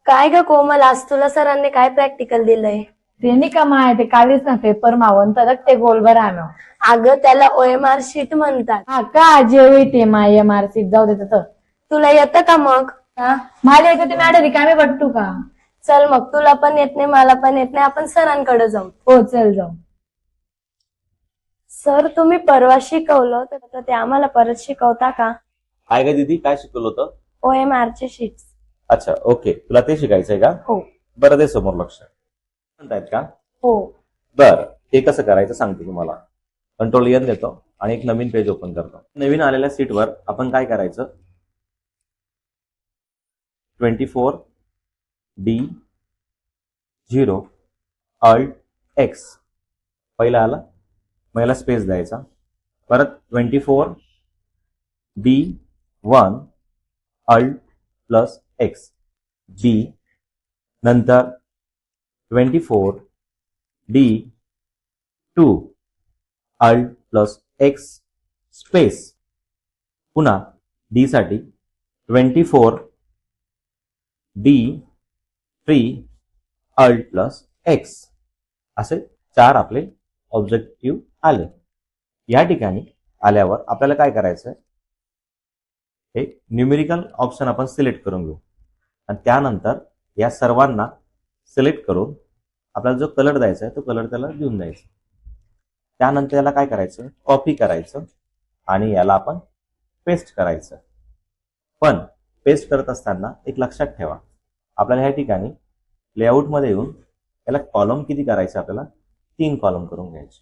काय ग कोमल, आज तुला सरांनी काय प्रॅक्टिकल दिलंय? ते नाही का माय ते कालीच ना पेपर मावन तर ते गोलभर आम्ही अगं त्याला OMR शीट म्हणतात. हा का जे ते माय मार्कशीट जाऊ देत तर तुला येतं का मग? मला येतं ते मॅडम रिकामे बट्टू का? चल मग, तुला पण येत नाही मला पण येत नाही, आपण सरांकडे जाऊ. हो चल जाऊ. सर तुम्ही परवा शिकवलं तर ते आम्हाला परत शिकवता का? काय ग दीदी, काय शिकवलं होतं? OMR चे शीट्स. अच्छा, ओके. तुला ते शिकायचंय का? हो बरं, दे समोर लक्ष. म्हणतायत का? हो. बरं, हे कसं करायचं सांगतो तुम्हाला. कंट्रोल N देतो आणि एक नवीन पेज ओपन करतो. नवीन आलेल्या सीटवर आपण काय करायचं, 24D0 Alt X पहिला आला, मग याला स्पेस द्यायचा. परत 24D1 Alt plus X B, नंतर 24D2 Alt plus X space, पुन्हा D साठी 24D3 Alt प्लस X, असे 4 आपले ऑब्जेक्टिव्ह आले. या ठिकाणी आल्यावर आपल्याला काय करायचंय, हे न्यूमेरिकल ऑप्शन आपण सिलेक्ट करून घेऊ आणि त्यानंतर या सर्वांना सिलेक्ट करून आपल्याला जो कलर द्यायचा आहे तो कलर त्याला देऊन द्यायचा. त्यानंतर याला काय करायचं, कॉपी करायचं आणि याला आपण पेस्ट करायचं. पण पेस्ट करत असताना एक लक्षात ठेवा, आपल्याला ह्या ठिकाणी लेआउटमध्ये येऊन याला कॉलम किती करायचे, आपल्याला 3 कॉलम करून घ्यायचे.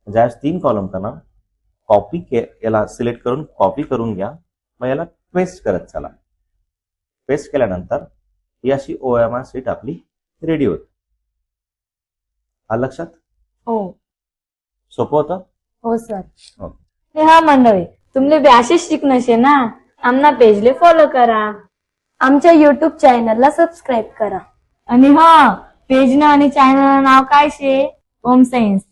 ज्यावेळेस 3 कॉलम करणार, याला सिलेक्ट करून कॉपी करून घ्या, मग याला पेस्ट करत चला. पेस्ट केल्यानंतर ही अशी OMR शीट आपली रेडी होते. आलं लक्षात? हो सोपं होतं. हो सर. हो. हा मंडळी, तुमले बी अशीच शिकणशे ना, आमना पेजले फॉलो करा, आमच्या YouTube चॅनलला सबस्क्राईब करा. आणि हा पेज ना आणि चॅनल नाव काय शे, होम सायन्स.